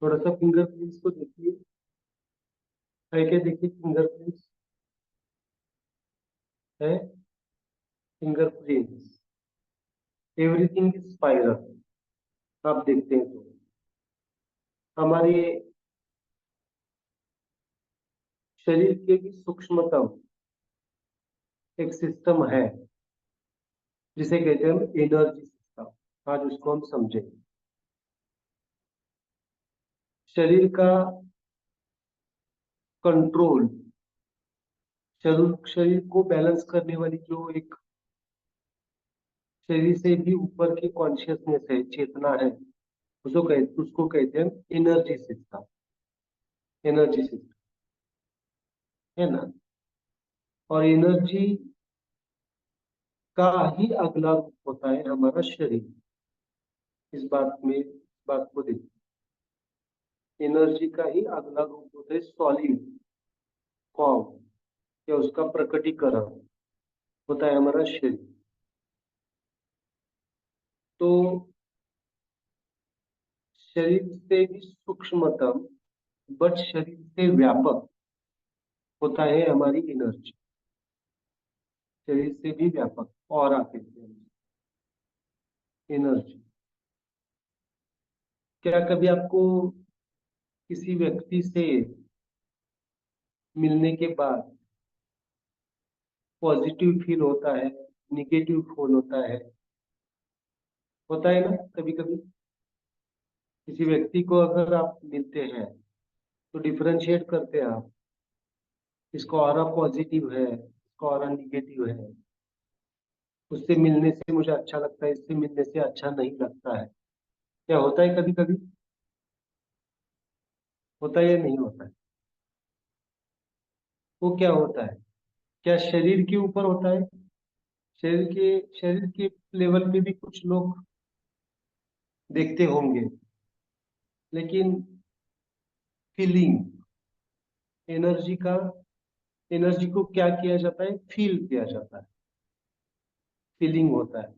थोड़ा सा फिंगरप्रिंट्स को देखिए, है क्या? देखिए फिंगरप्रिंट्स है, फिंगरप्रिंट्स, एवरीथिंग इज स्पाइरल। आप देखते हैं तो हमारे शरीर के भी सूक्ष्मतम एक सिस्टम है जिसे कहते हैं हम एनर्जी सिस्टम। आज उसको हम समझेंगे। शरीर का कंट्रोल, शरीर को बैलेंस करने वाली जो एक शरीर से भी ऊपर की कॉन्शियसनेस है, चेतना है, उसको कहते हैं एनर्जी सिस्टम। एनर्जी सिस्टम है ना। और एनर्जी का ही अगला रूप होता है हमारा शरीर। इस बात को देखिए, एनर्जी का ही अगला रूप होता है सॉलिड फॉर्म, या उसका प्रकटीकरण होता है हमारा शरीर। तो शरीर से भी सूक्ष्मतम बट शरीर से व्यापक होता है हमारी एनर्जी। शरीर से भी व्यापक और आते हैं एनर्जी। क्या कभी आपको किसी व्यक्ति से मिलने के बाद पॉजिटिव फील होता है, निगेटिव फील होता है ना? कभी कभी किसी व्यक्ति को अगर आप मिलते हैं तो डिफरेंशिएट करते हैं आप, इसका ऑरा पॉजिटिव है, इसका ऑरा निगेटिव है, उससे मिलने से मुझे अच्छा लगता है, इससे मिलने से अच्छा नहीं लगता है। क्या होता है? कभी कभी होता है या नहीं होता है? वो क्या होता है? क्या शरीर के ऊपर होता है? शरीर के लेवल पे भी कुछ लोग देखते होंगे, लेकिन फीलिंग, एनर्जी का, एनर्जी को क्या किया जाता है? फील किया जाता है, फीलिंग होता है।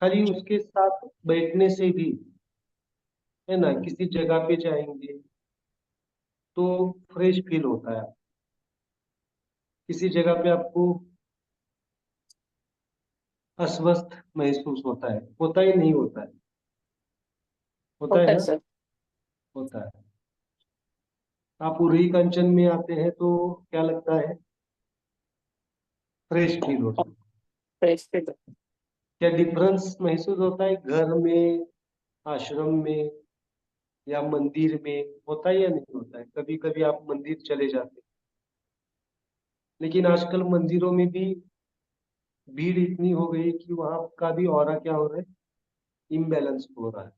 खाली उसके साथ बैठने से भी, है ना, किसी जगह पे जाएंगे तो फ्रेश फील होता है। किसी जगह पे आपको अस्वस्थ महसूस होता है नहीं होता है? होता होता है है ना? सर। होता है। आप उरई कंचन में आते हैं तो क्या लगता है? फ्रेश फील होता है। Fresh feel. क्या डिफरेंस महसूस होता है घर में, आश्रम में या मंदिर में? होता है या नहीं होता है? कभी कभी आप मंदिर चले जाते हैं, लेकिन आजकल मंदिरों में भी भीड़ इतनी हो गई कि वहां का भी ऑरा क्या हो रहा है? इम्बैलेंस हो रहा है।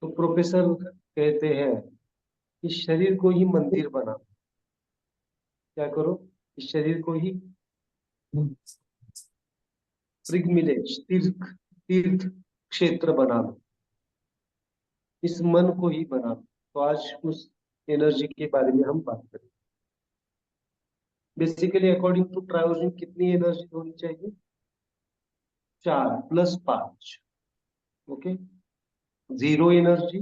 तो प्रोफेसर कहते हैं कि शरीर को ही मंदिर बना। क्या करो? इस शरीर को ही पिलग्रिमेज, तीर्थ तीर्थ क्षेत्र बना लो, इस मन को ही बना लो। तो आज उस एनर्जी के बारे में हम बात करें। बेसिकली अकॉर्डिंग टू ट्रायोजिन कितनी एनर्जी होनी चाहिए? 4 + 5। Okay. Zero energy,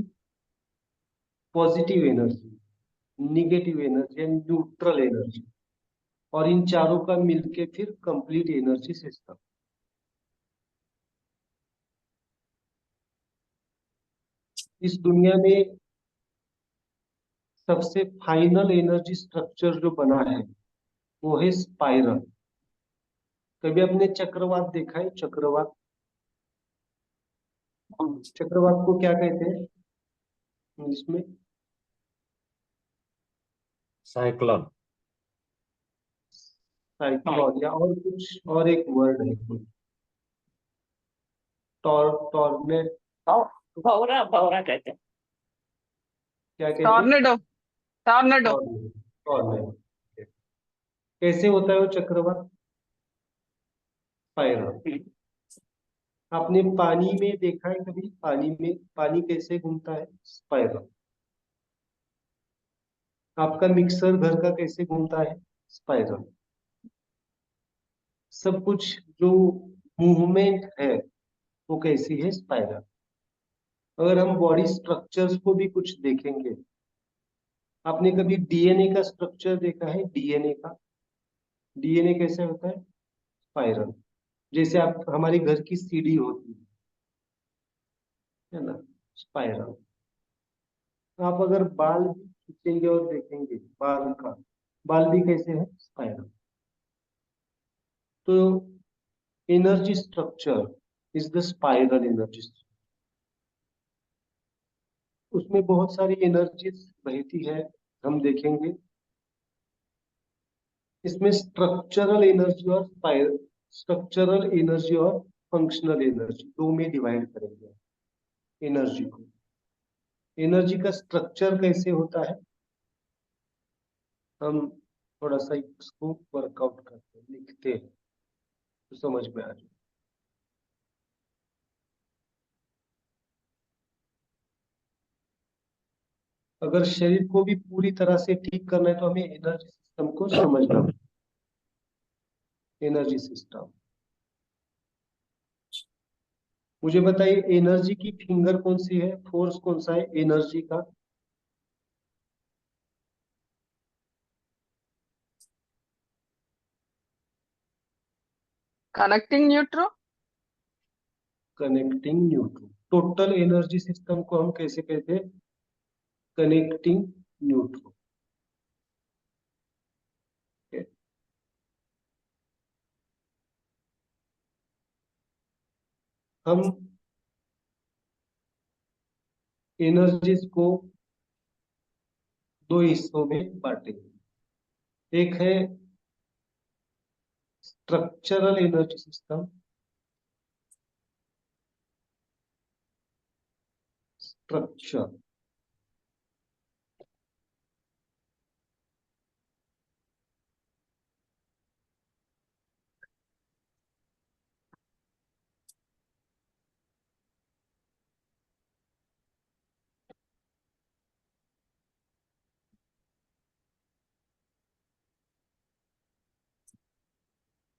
positive energy, negative energy and neutral energy. और इन चारों का मिलके फिर कंप्लीट एनर्जी सिस्टम। इस दुनिया में सबसे फाइनल एनर्जी स्ट्रक्चर जो बना है वो है स्पाइरल। कभी आपने चक्रवात देखा है? चक्रवात, चक्रवात को क्या कहते हैं इंग्लिश में? साइक्लोन। साइक्लोन, या और कुछ और एक वर्ड है कोई, टॉर्नेट, भौरा भौरा कहते हैं। क्या कहते हैं? टॉर्नेडो। टॉर्नेडो। टॉर्नेट, टॉर्नेट। कैसे होता है वो चक्रवात? स्पाइरल। आपने पानी में देखा है कभी? पानी में पानी कैसे घूमता है? स्पाइरल। आपका मिक्सर घर का कैसे घूमता है? स्पाइरल। सब कुछ जो मूवमेंट है वो कैसी है? स्पाइरल। अगर हम बॉडी स्ट्रक्चर्स को भी कुछ देखेंगे, आपने कभी डीएनए का स्ट्रक्चर देखा है? डीएनए का, डीएनए कैसे होता है? स्पाइरल। जैसे आप हमारी घर की सीढ़ी होती है ना, स्पाइरल। आप अगर बाल भी खींचेंगे और देखेंगे बाल का, बाल भी कैसे है? स्पाइरल। तो energy structure is the spiral energy. उसमें बहुत सारी एनर्जीज रहती है, हम देखेंगे। इसमें स्ट्रक्चरल एनर्जी और स्ट्रक्चरल एनर्जी और फंक्शनल एनर्जी दो में डिवाइड करेंगे एनर्जी को। एनर्जी का स्ट्रक्चर कैसे होता है, हम थोड़ा सा इसको वर्कआउट करते हैं, लिखते हैं, तो समझ में आ जाए। अगर शरीर को भी पूरी तरह से ठीक करना है तो हमें एनर्जी सिस्टम को समझना होगा। एनर्जी सिस्टम, मुझे बताइए एनर्जी की फिंगर कौन सी है, फोर्स कौन सा है एनर्जी का? Connecting neutro. Connecting neutron. Total energy system को हम कैसे कहते हैं? Connecting neutron. हम एनर्जीज को दो हिस्सों में बांटेंगे। एक है स्ट्रक्चरल एनर्जी सिस्टम, स्ट्रक्चर।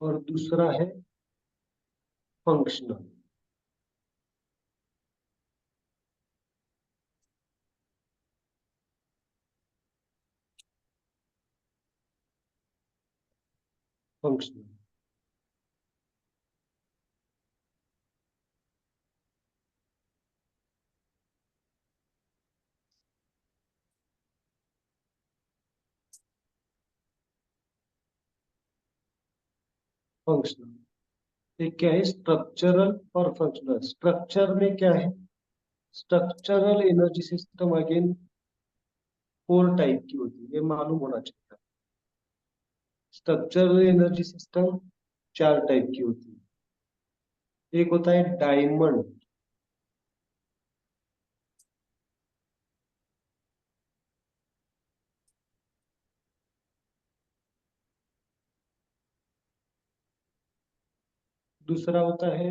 और दूसरा है फंक्शनल। Functional, functional. एक क्या है? स्ट्रक्चरल और फंक्शनल। स्ट्रक्चर में क्या है? Structural energy system again 4 type की होती है, ये मालूम होना चाहिए। स्ट्रक्चरल एनर्जी सिस्टम 4 टाइप की होती है। एक होता है डायमंड, दूसरा होता है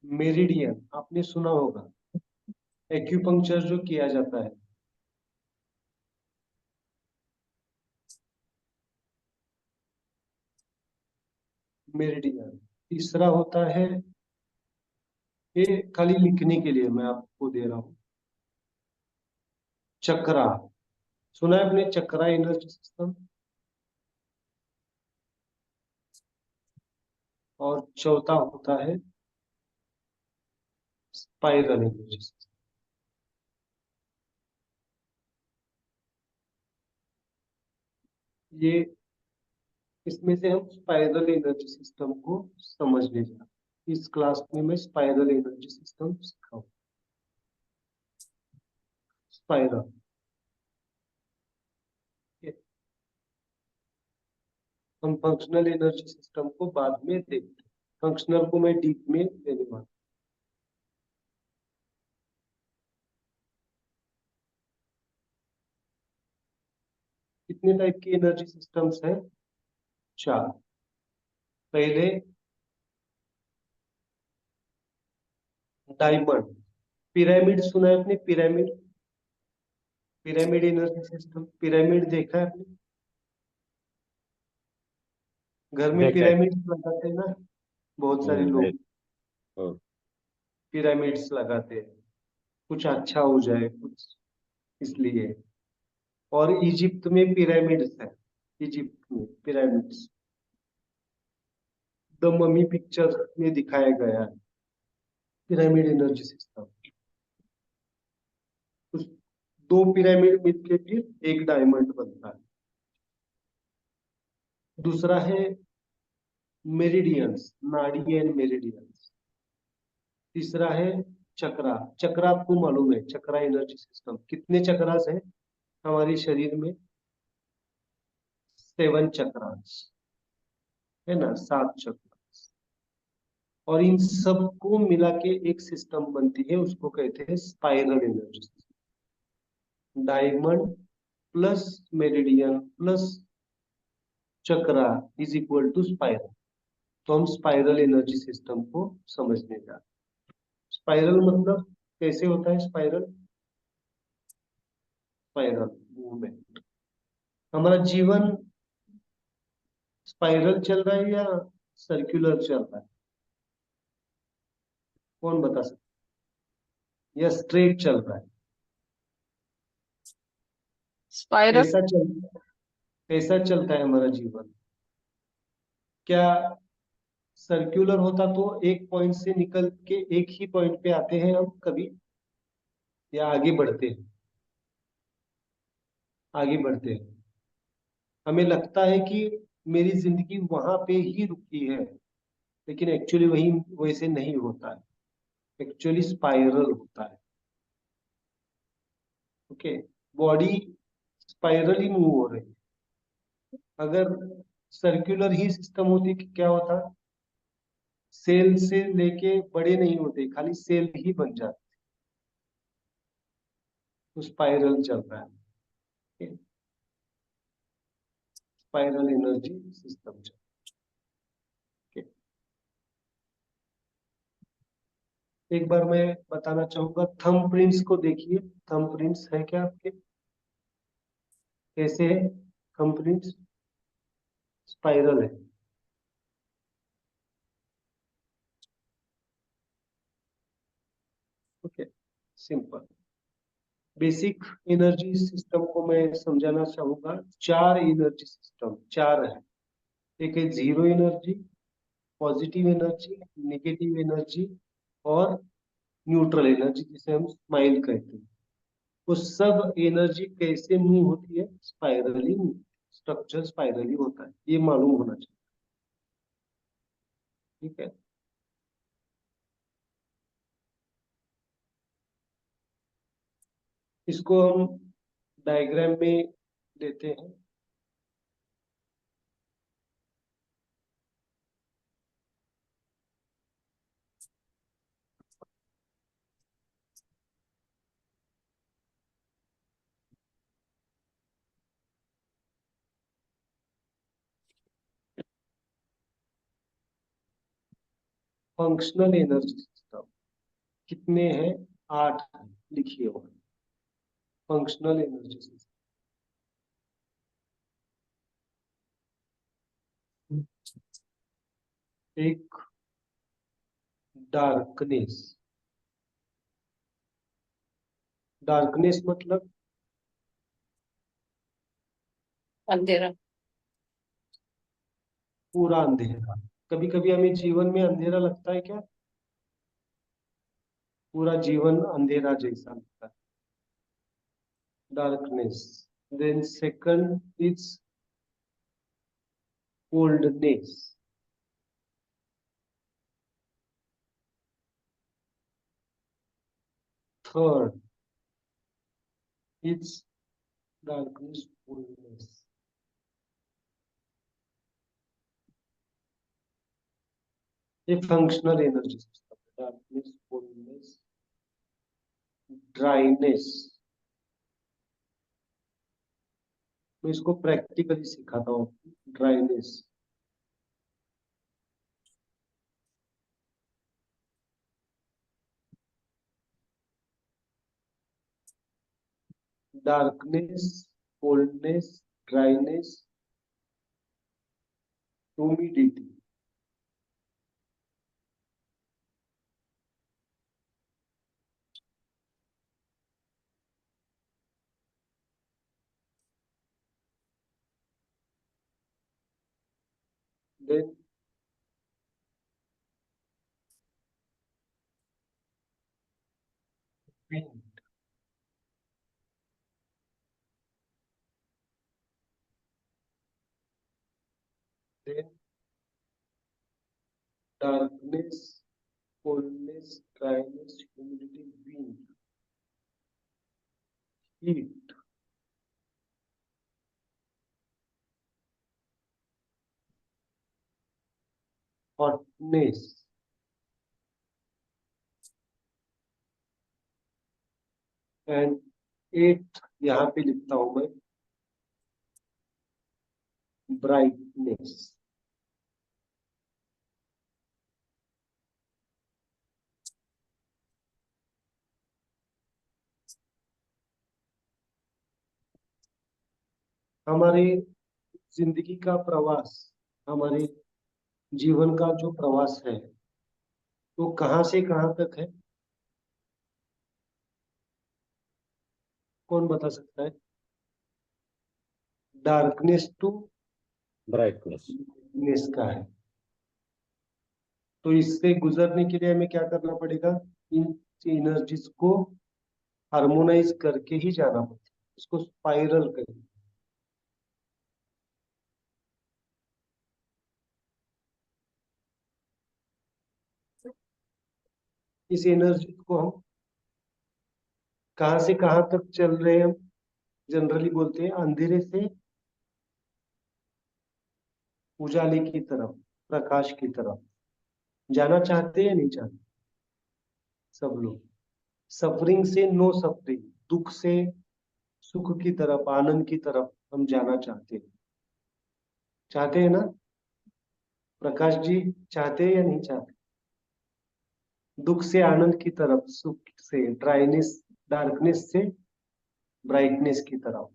मेरिडियन, आपने सुना होगा, एक्यूपंक्चर जो किया जाता है। मेरिडियन। तीसरा होता है, ये खाली लिखने के लिए मैं आपको दे रहा हूँ, चक्रा। सुना है आपने चक्रा एनर्जी सिस्टम? और चौथा होता है स्पाइरल एनर्जी सिस्टम। ये इसमें से हम स्पाइरल एनर्जी सिस्टम को समझने जा रहे हैं। इस क्लास में मैं स्पाइरल एनर्जी सिस्टम सिखाऊं। स्पाइरल, हम फंक्शनल एनर्जी सिस्टम को बाद में देखते हैं। फंक्शनल को मैं डीप में लेने वाला हूं। कितने टाइप की एनर्जी सिस्टम्स है? 4। पहले डायमंड, पिरामिड सुना है आपने? Pyramid, pyramid energy system, pyramid देखा है आपने? घर में देखा है। पिरामिड लगाते हैं ना, बहुत सारे लोग देख हम्म, पिरामिड्स लगाते हैं, कुछ अच्छा हो जाए कुछ, इसलिए। और इजिप्ट में पिरामिड्स है, इजिप्ट में पिरामिड्स द ममी पिक्चर में दिखाया गया है, पिरामिड एनर्जी सिस्टम। उस दो पिरामिड मिलके फिर एक डायमंड बनता है। दूसरा है मेरिडियंस, नाड़ी एंड मेरिडियंस। तीसरा है चक्रा। चक्रा आपको मालूम है, चक्रा एनर्जी सिस्टम कितने चक्रास है हमारे शरीर में? 7 चक्रास है ना, 7 चक्रास। और इन सबको मिला के एक सिस्टम बनती है, उसको कहते हैं spiral energy system. Diamond plus meridian plus chakra is equal to spiral. तो हम स्पाइरल एनर्जी सिस्टम को समझने जा रहे हैं। स्पाइरल मतलब कैसे होता है स्पाइरल? Spiral movement. हमारा जीवन स्पाइरल चल रहा है या सर्कुलर चल रहा है? कौन बता सकता है? या स्ट्रेट चल रहा है? स्पाइरल। कैसा चलता है हमारा जीवन? क्या सर्कुलर होता तो एक पॉइंट से निकल के एक ही पॉइंट पे आते हैं हम कभी, या आगे बढ़ते हैं? आगे बढ़ते हैं। हमें लगता है कि मेरी जिंदगी वहां पे ही रुकी है, लेकिन एक्चुअली वही वैसे नहीं होता है। एक्चुअली स्पाइरल होता है। ओके, बॉडी स्पाइरल ही मूव हो रही है। अगर सर्कुलर ही सिस्टम होती कि क्या होता? सेल से लेके बड़े नहीं होते, खाली सेल ही बन जाते। तो स्पाइरल चल रहा है, स्पाइरल एनर्जी सिस्टम चल रहा है। एक बार मैं बताना चाहूंगा, थंब प्रिंट्स को देखिए। थंब प्रिंट्स है क्या आपके? कैसे है थंब प्रिंट्स? स्पाइरल है। Okay, simple. Basic energy system को मैं समझाना चाहूंगा। 4 एनर्जी सिस्टम, 4 है। एक है zero energy, positive energy, negative energy और न्यूट्रल एनर्जी, जिसे हम स्माइल कहते हैं। वो सब एनर्जी कैसे मूव होती है? स्पाइरली। स्ट्रक्चर स्पाइरली होता है, ये मालूम होना चाहिए। ठीक है। इसको हम डायग्राम में देते हैं। फंक्शनल एनर्जी सिस्टम कितने हैं? 8 हैं, लिखिए वहां। Functional energy system. एक डार्कनेस। डार्कनेस मतलब अंधेरा। पूरा अंधेरा। कभी कभी हमें जीवन में अंधेरा लगता है क्या? पूरा जीवन अंधेरा जैसा लगता है, darkness. Then second is coldness. Third is darkness, coolness. ये फंक्शनल एनर्जी सिस्टम है। Darkness, coldness, dryness. मैं इसको प्रैक्टिकली सिखाता हूँ। Dryness, darkness, coldness, dryness, humidity, then wind, then darkness, coldness, dryness, humidity, wind, heat, hotness, and 8 यहाँ पे लिखता हूं मैं, ब्राइटनेस। हमारे जिंदगी का प्रवास, हमारे जीवन का जो प्रवास है वो कहाँ से कहाँ तक है, कौन बता सकता है? Darkness to brightness. ब्राइटनेस का है। तो इससे गुजरने के लिए हमें क्या करना पड़ेगा? इन एनर्जीज को हार्मोनाइज करके ही जाना पड़ेगा, इसको स्पाइरल करें। इस एनर्जी को हम कहाँ से कहाँ तक चल रहे हैं, हम जनरली बोलते हैं अंधेरे से उजाले की तरफ, प्रकाश की तरफ जाना चाहते हैं या नहीं चाहते? सब लोग सफरिंग से नो सफरिंग, दुख से सुख की तरफ, आनंद की तरफ हम जाना चाहते हैं। चाहते हैं ना प्रकाश जी? चाहते हैं या नहीं चाहते? दुख से आनंद की तरफ, सुख से ड्राइनेस, डार्कनेस से ब्राइटनेस की तरफ।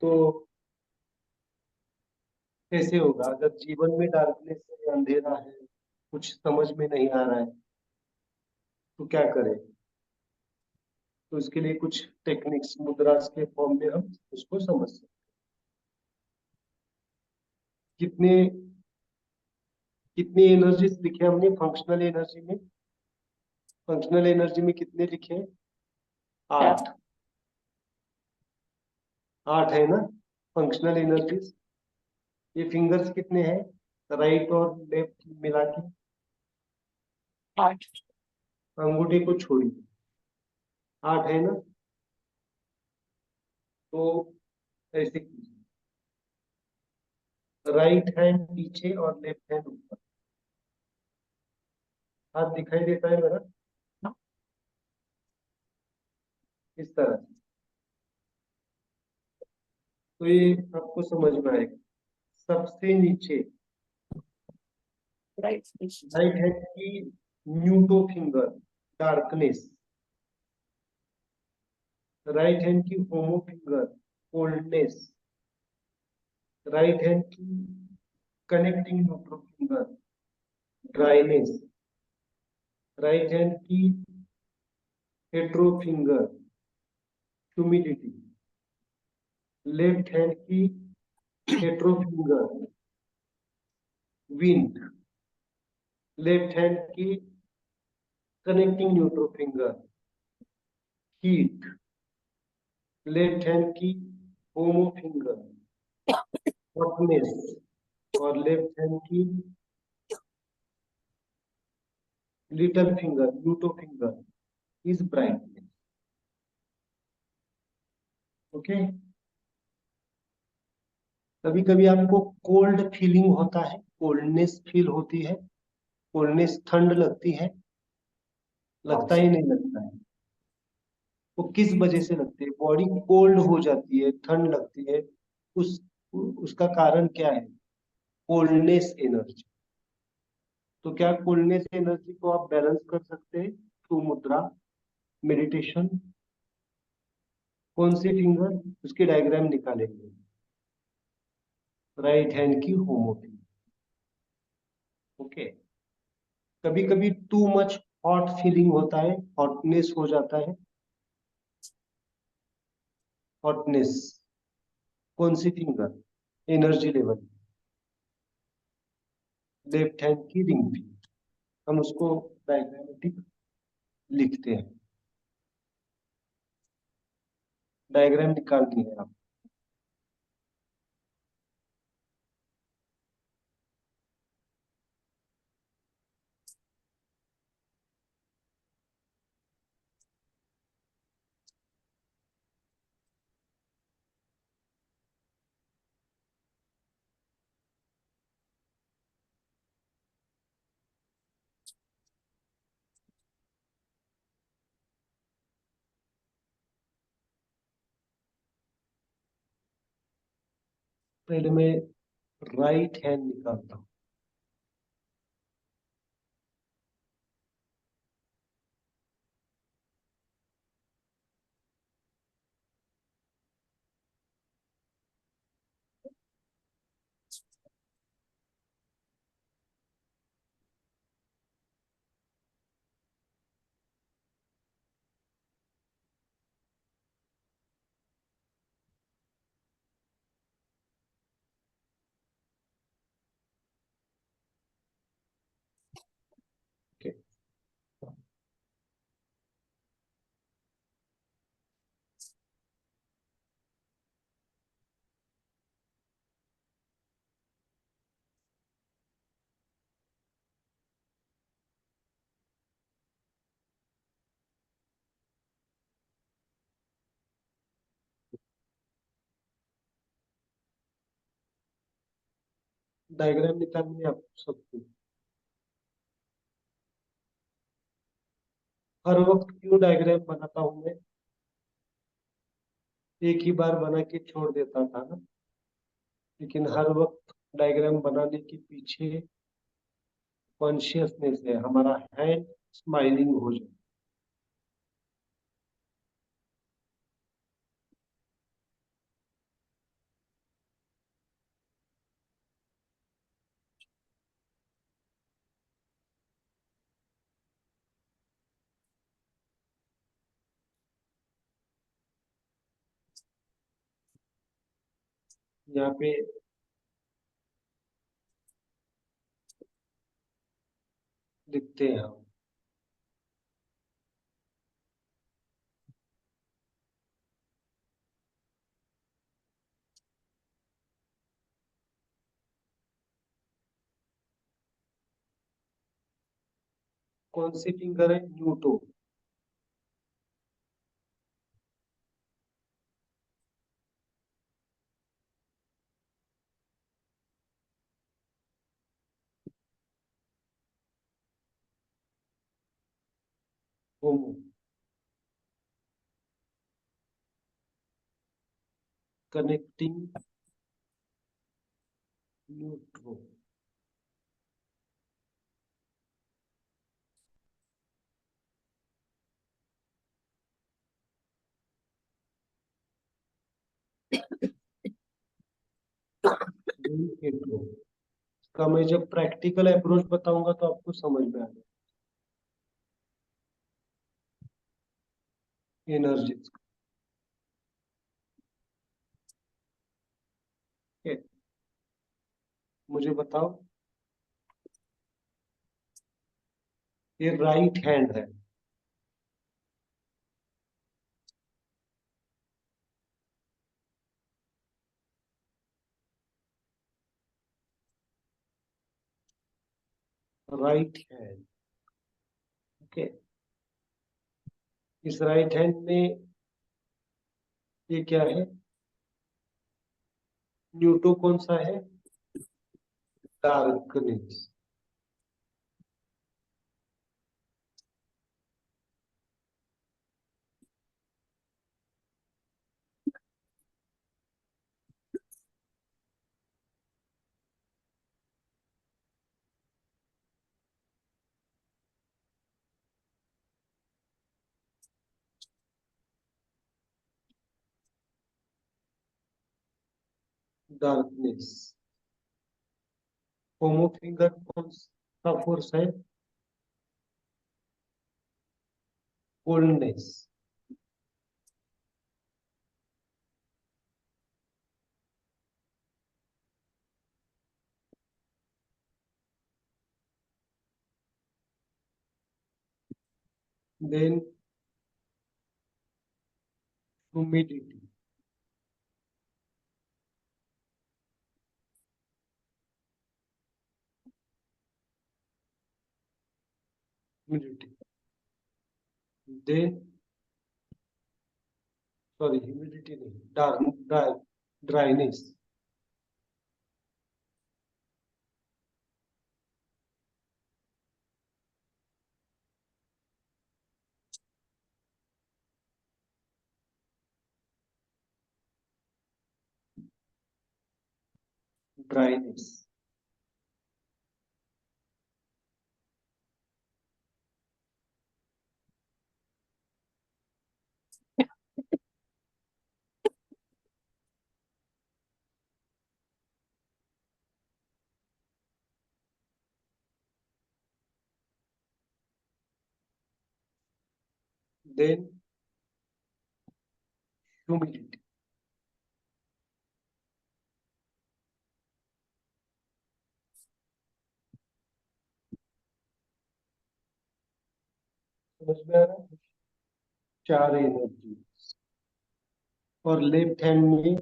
तो कैसे होगा अगर जीवन में डार्कनेस है, अंधेरा है, कुछ समझ में नहीं आ रहा है, तो क्या करें? तो इसके लिए कुछ टेक्निक्स मुद्रास के फॉर्म में हम उसको समझ सकते हैं। कितने कितनी एनर्जीज लिखे हमने फंक्शनल एनर्जी में? फंक्शनल एनर्जी में कितने लिखे? 8। 8 है ना फंक्शनल एनर्जीज। ये फिंगर्स कितने हैं राइट और लेफ्ट मिला के? 8। अंगूठे को छोड़िए, 8 है ना। तो ऐसे कीजिए, राइट हैंड पीछे और लेफ्ट हैंड ऊपर। हाथ दिखाई देता है मेरा? इस तरह से। तो ये आपको समझ में आएगा। सबसे नीचे राइट राइट हैंड की neutro finger, darkness. Right hand की homo finger, coldness. Right hand की connecting neutro finger, dryness. Right hand की hetero finger, humidity. Left hand की hetero finger, wind. Left hand की connecting neutro finger, heat. Left hand की homo finger, hotness. और left hand की little finger, neutro finger is brightness. Okay. कभी कभी आपको cold feeling होता है, कोल्डनेस फील होती है, कोल्डनेस ठंड लगती है, लगता ही नहीं लगता है? वो किस वजह से लगती है? बॉडी कोल्ड हो जाती है, ठंड लगती है, उस उसका कारण क्या है? Coldness energy. तो क्या कोल्डनेस एनर्जी को आप बैलेंस कर सकते हैं थ्रू मुद्रा मेडिटेशन? कौन सी फिंगर? उसकी डायग्राम निकालेंगे। राइट हैंड की होमोफिली। ओके, कभी कभी टू मच हॉट फीलिंग होता है, हॉटनेस हो जाता है, हॉटनेस। कौन सी finger? Energy level, left hand की रिंग फिंगर। हम उसको डायग्रामेटिक लिखते हैं। डायग्राम निकालनी है आप। पहले मैं राइट हैंड निकालता हूँ। Okay. डायग्राम निकालनी है आप सबको। हर वक्त क्यों डायग्राम बनाता हूं मैं? एक ही बार बना के छोड़ देता था ना, लेकिन हर वक्त डायग्राम बनाने के पीछे कॉन्शियसनेस है, हमारा हैंड स्माइलिंग हो जाए। यहाँ पे लिखते हैं हम। कौन सी फिंगर है? न्यूटो। होमो। Connecting neutro. न्यूट्रो का मैं जब प्रैक्टिकल अप्रोच बताऊंगा तो आपको समझ में आ जाएगा। एनर्जी। मुझे बताओ, ये राइट हैंड है, राइट हैंड। ओके, इस राइट हैंड में ये क्या है? न्यूटो कौन सा है? डार्कनेस। डार्कनेस। होमो फिंगर कौन सा फोर्स है? Coldness. Then humidity. Humidity. Then sorry, humidity नहीं, ड्राइनेस। ड्राइनेस। Then humidity. समझ में आ रहा है? चार एनर्जी। और लेफ्ट हैंड में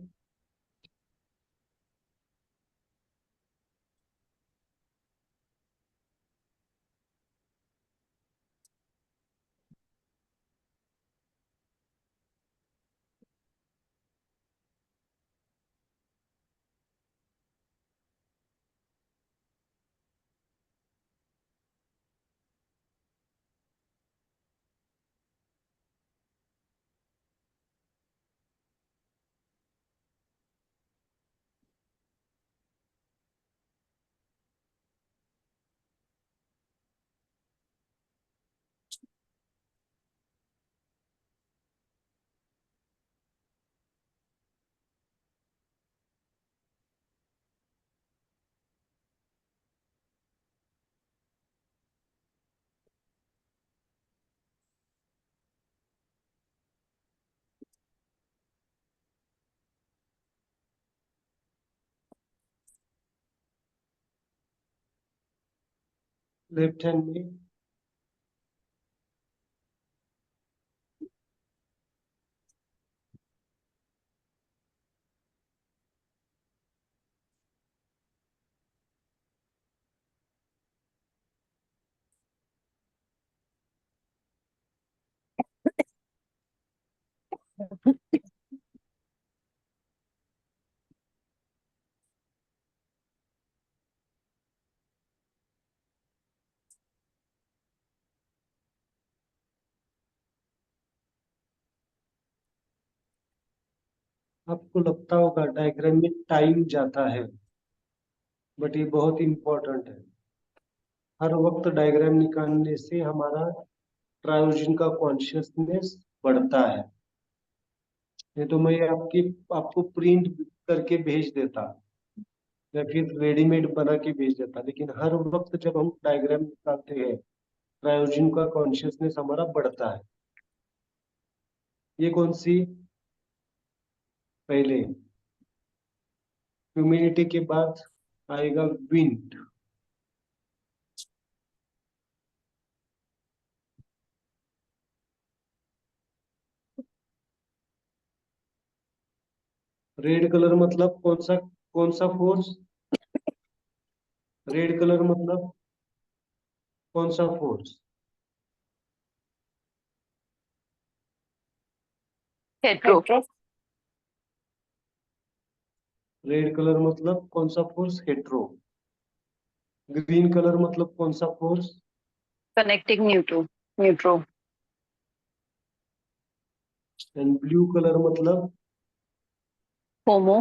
लेफ्ट हैंड में आपको लगता होगा डायग्राम में टाइम जाता है, बट ये बहुत इंपॉर्टेंट है। हर वक्त डायग्राम निकालने से हमारा ट्रायोजन का कॉन्शियसनेस बढ़ता है। नहीं तो मैं आपको प्रिंट करके भेज देता या फिर रेडीमेड बना के भेज देता, लेकिन हर वक्त जब हम डायग्राम निकालते हैं ट्रायोजन का कॉन्शियसनेस हमारा बढ़ता है। ये कौन सी? पहले ह्यूमिडिटी के बाद आएगा विंड। रेड कलर मतलब कौन सा फोर्स? रेड कलर मतलब कौन सा फोर्स? हेट्रो। रेड कलर मतलब कौन सा फोर्स? हेट्रो। ग्रीन कलर मतलब कौन सा force? Connecting neutro neutro. And blue colour मतलब homo.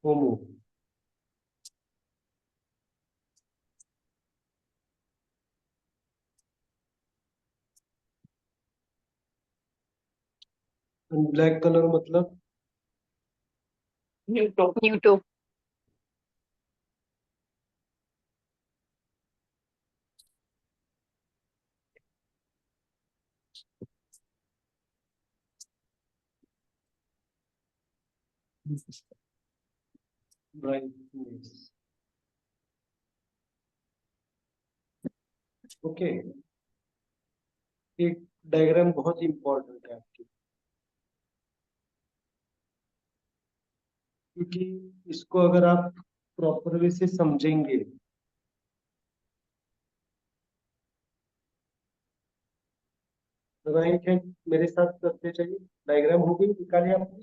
Homo. And black colour मतलब न्यूट्रो न्यूट्रो। ब्राइटनेस। ओके, एक डायग्राम बहुत इंपॉर्टेंट है आपकी, क्योंकि इसको अगर आप प्रॉपर वे से समझेंगे, राइट हैंड मेरे साथ करते चलिए। डायग्राम हो गई, निकालिए आपने।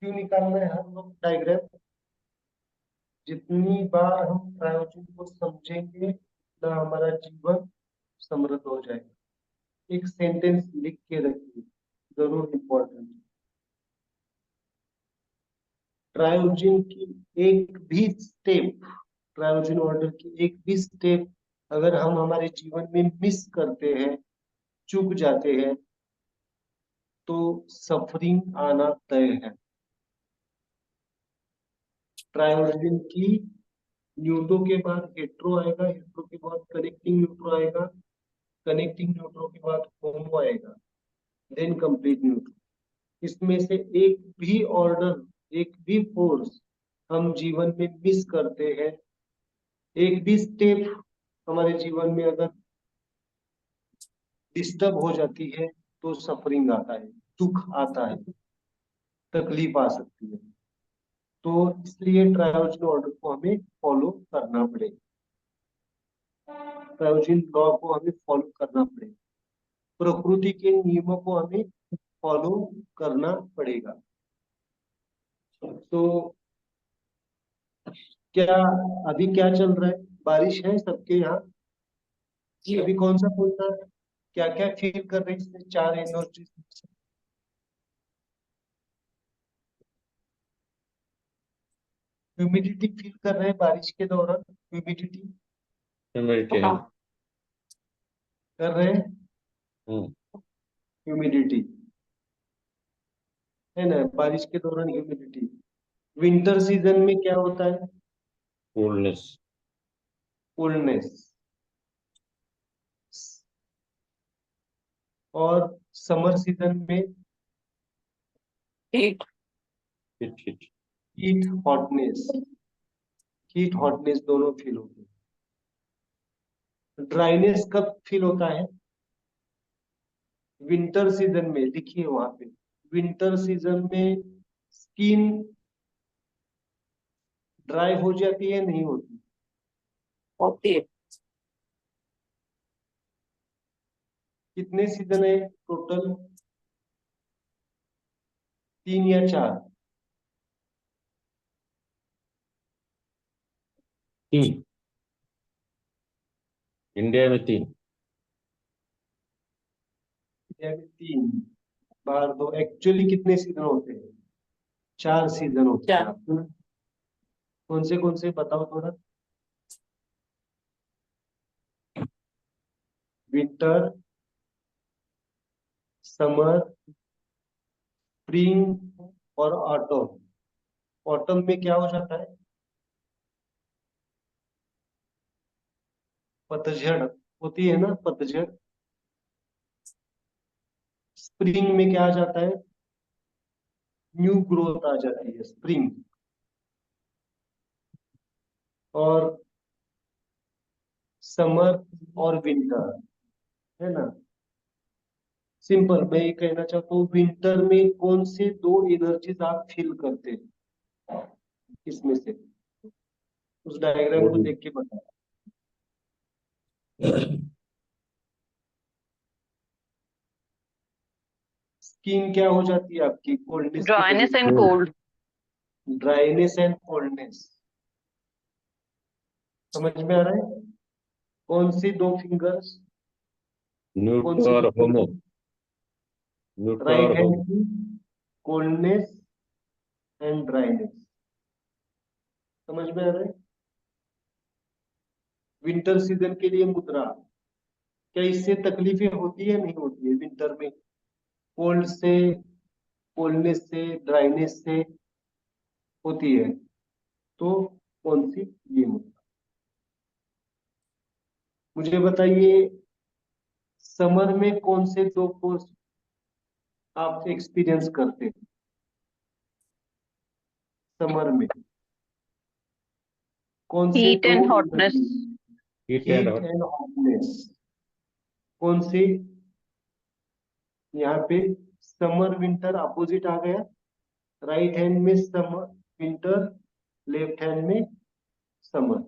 क्यों निकालना है हम लोग डायग्राम? जितनी बार हम प्रायोजन को समझेंगे उतना हमारा जीवन समृद्ध हो जाएगा। एक सेंटेंस लिख के रखिए, जरूर इम्पोर्टेंट। ट्रायोजन की एक भी स्टेप, ट्रायोजन ऑर्डर की एक भी स्टेप अगर हम हमारे जीवन में मिस करते हैं, चूक जाते हैं, तो सफरिंग आना तय है। ट्रायोजन की न्यूट्रो के बाद हेट्रो आएगा, हेट्रो के बाद कनेक्टिंग न्यूट्रो आएगा, कनेक्टिंग न्यूट्रो के बाद होमो आएगा, देन कंप्लीट न्यूट्रो। इसमें से एक भी ऑर्डर, एक भी फोर्स हम जीवन में मिस करते हैं, एक भी स्टेप हमारे जीवन में अगर डिस्टर्ब हो जाती है, तो सफरिंग आता है, दुख आता है, तकलीफ आ सकती है। तो इसलिए ट्रायोजन ऑर्डर को हमें फॉलो करना पड़ेगा, ट्रायोजन लॉ को हमें फॉलो करना पड़ेगा, प्रकृति के नियमों को हमें फॉलो करना पड़ेगा। तो क्या अभी क्या चल रहा है? बारिश है सबके यहाँ? अभी कौन सा क्या क्या फील कर रहे हैं इसमें? चार एनर्जी। ह्यूमिडिटी फील कर रहे हैं बारिश के दौरान? ह्यूमिडिटी ह्यूमिडिटी है। कर रहे हैं? हम्म, ह्यूमिडिटी है ना, बारिश के दौरान ह्यूमिडिटी। विंटर सीजन में क्या होता है? कूलनेस। कोल्डनेस। और समर सीजन में Heat. Hit hit. Heat hotness, heat hotness दोनों फील होते हैं। ड्राइनेस कब फील होता है? विंटर सीजन में। लिखिए वहां पे, विंटर सीजन में स्किन ड्राई हो जाती है, नहीं होती? होती है। कितने सीजन है टोटल? 3 या 4? 3। इंडिया में 3। इंडिया में 3, बाहर 2। एक्चुअली कितने सीजन होते हैं? 4 सीजन होते हैं। 4. आपको कौन से बताओ थोड़ा। विंटर, समर, स्प्रिंग और ऑटम। ऑटम में क्या हो जाता है? पतझड़ होती है ना, पतझड़। स्प्रिंग में क्या आ जाता है? न्यू ग्रोथ आ जाती है, स्प्रिंग। और समर और विंटर, है ना। सिंपल, मैं ये कहना चाहता हूँ, विंटर में कौन से 2 एनर्जीज आप फील करते हैं इसमें से? उस डायग्राम को देख के बताओ। स्किन क्या हो जाती है आपकी कोल्डनेस की वजह Dryness and से? cold. Dryness and coldness. समझ में आ रहा है? कौन सी 2 फिंगर्स, कौन न्यूट्रो सी और 2 होमो। फिंगर्स? न्यूट्रो राइट और हैंड होमो। की कोल्डनेस एंड ड्राइनेस। समझ में आ रहा है? विंटर सीजन के लिए मुद्रा, क्या इससे तकलीफें होती है, नहीं होती है विंटर में? कोल्ड से, कोल्डनेस से, ड्राइनेस से होती है। तो कौन सी? ये मुद्रा। मुझे बताइए, समर में कौन से 2 फोर्स आप एक्सपीरियंस करते हैं? समर में कौन से Heat and दो hotness. Heat heat and hot. And hotness कौन से? यहाँ पे समर विंटर अपोजिट आ गया, राइट हैंड में समर विंटर, लेफ्ट हैंड में समर।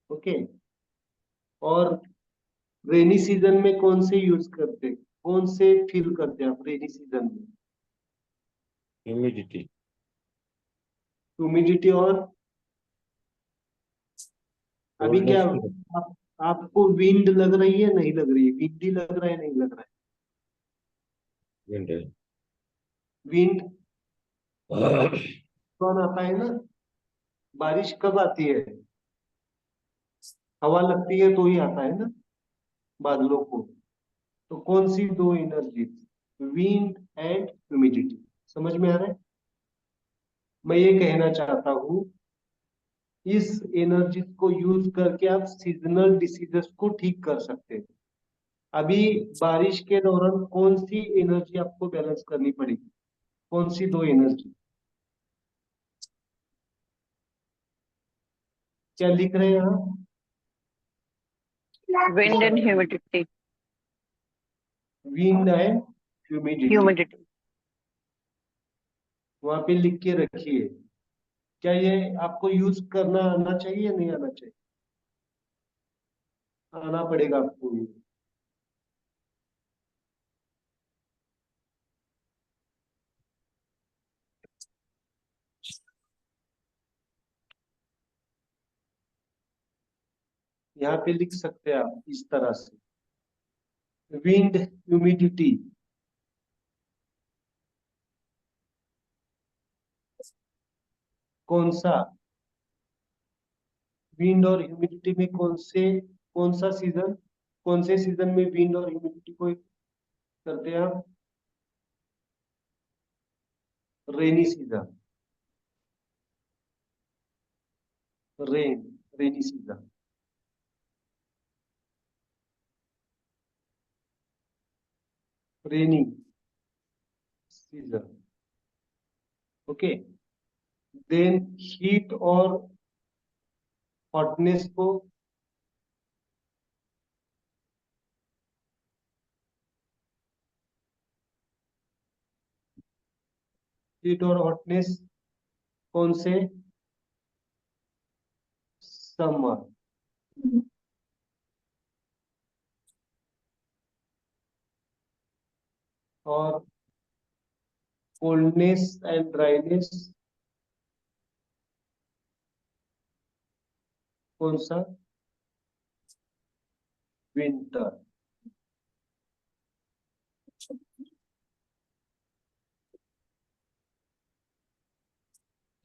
ओके, और रेनी सीजन में कौन से यूज करते, कौन से फील करते हैं आप रेनी सीजन में? Humidity. ह्यूमिडिटी और अभी क्या Coldness. आपको विंड लग रही है, नहीं लग रही है? विंडी लग रहा है, नहीं लग रहा है? Winter. विंड कौन आता है ना? बारिश कब आती है? हवा लगती है तो ही आता है ना बादलों को। तो कौन सी दो एनर्जी, विंड एंड ह्यूमिडिटी? समझ में आ रहा है? मैं ये कहना चाहता हूँ, इस एनर्जी को यूज करके आप सीजनल डिसीजेस को ठीक कर सकते हैं। अभी बारिश के दौरान कौन सी एनर्जी आपको बैलेंस करनी पड़ेगी? कौन सी दो एनर्जी? क्या लिख रहे हैं यहाँ? Wind and humidity. Wind and humidity, Humidity. वहां पे लिख के रखिए। क्या ये आपको यूज करना आना चाहिए या नहीं आना चाहिए? आना पड़ेगा आपको ये। यहाँ पे लिख सकते हैं आप इस तरह से, विंड ह्यूमिडिटी कौन सा, विंड और ह्यूमिडिटी में कौन सा सीजन, कौन से सीजन में विंड और ह्यूमिडिटी को करते हैं आप? Rainy season, rainy season. Rainy season, okay. Then heat और हॉटनेस को हीट और हॉटनेस कौन से? समर। और कोल्डनेस एंड ड्राइनेस कौन सा? विंटर।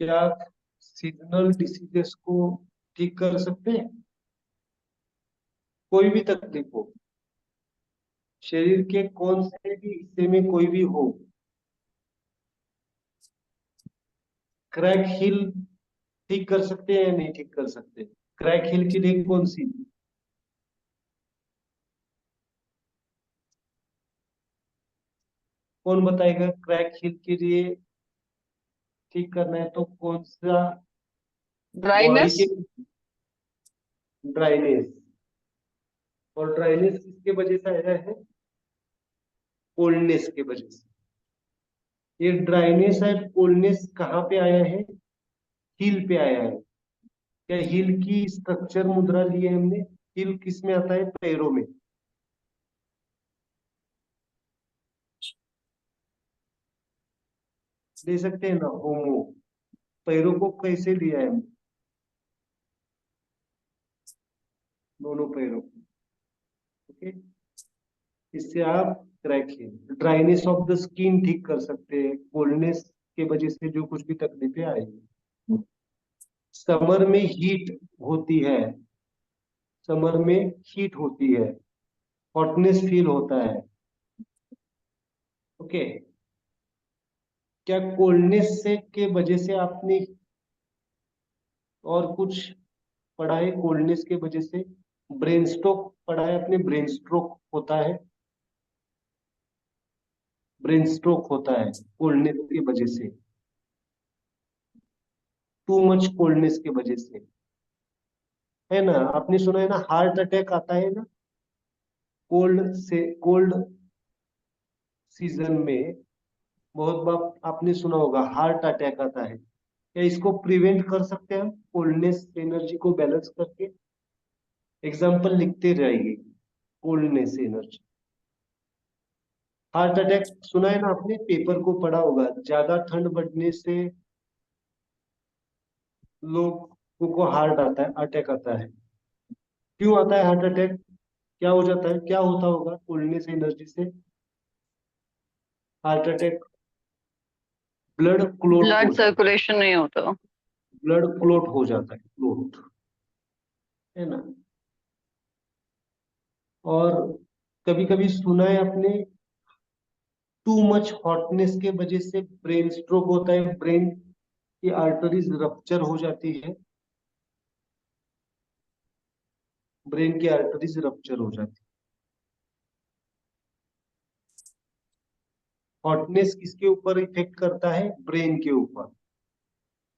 क्या आप सीजनल डिसीजेस को ठीक कर सकते हैं? कोई भी तकलीफ हो, शरीर के कौन से भी हिस्से में कोई भी हो, क्रैक हिल ठीक कर सकते हैं या नहीं ठीक कर सकते? क्रैक हिल की लिए कौन सी? कौन बताएगा क्रैक हिल के लिए ठीक करना है तो कौन सा? बॉडी के Dryness. ड्राइनेस, और ड्राइनेस किसके वजह से आया है? कोल्डनेस के वजह से। ये ड्राइनेस एंड कोल्डनेस कहाँ पे आया है? हील पे आया है। क्या हील की स्ट्रक्चर मुद्रा ली है हमने? हील किस में आता है? पैरों में। ले सकते हैं ना होमो, पैरों को कैसे लिया है हमने? दोनों पैरों को, ओके। इससे आप crack hill, dryness of the skin ठीक कर सकते हैं, कोल्डनेस के वजह से जो कुछ भी तकलीफें आएगी। समर में हीट होती है, समर में हीट होती है, हॉटनेस फील होता है, ओके। क्या कोल्डनेस से के वजह से आपने और कुछ पढ़ा है? कोल्डनेस के वजह से ब्रेन स्ट्रोक पढ़ा है अपने? ब्रेन स्ट्रोक होता है, ब्रेन स्ट्रोक होता है कोल्डनेस की वजह से। टू मच कोल्डनेस की वजह से, है ना। आपने सुना है ना, हार्ट अटैक आता है ना कोल्ड सीजन में, बहुत बार आपने सुना होगा हार्ट अटैक आता है। क्या इसको प्रिवेंट कर सकते हैं हम कोल्डनेस एनर्जी को बैलेंस करके? एग्जाम्पल लिखते रहिए, कोल्डनेस एनर्जी। हार्ट अटैक सुना है ना आपने, पेपर को पढ़ा होगा, ज्यादा ठंड बढ़ने से लोगों को हार्ट आता है, अटैक आता है। क्यों आता है हार्ट अटैक? क्या हो जाता है, क्या होता होगा कोल्डनेस एनर्जी से heart attack? Blood clot blood हो जाता सर्कुलेशन नहीं होता। है, ब्लड क्लोट हो जाता है, क्लोट, है ना। और कभी कभी सुना है आपने, टू मच हॉटनेस के वजह से ब्रेन स्ट्रोक होता है, ब्रेन की आर्टरीज रप्चर हो जाती है, ब्रेन की आर्टरीज रप्चर हो जाती है। हॉटनेस किसके ऊपर इफेक्ट करता है? ब्रेन के ऊपर,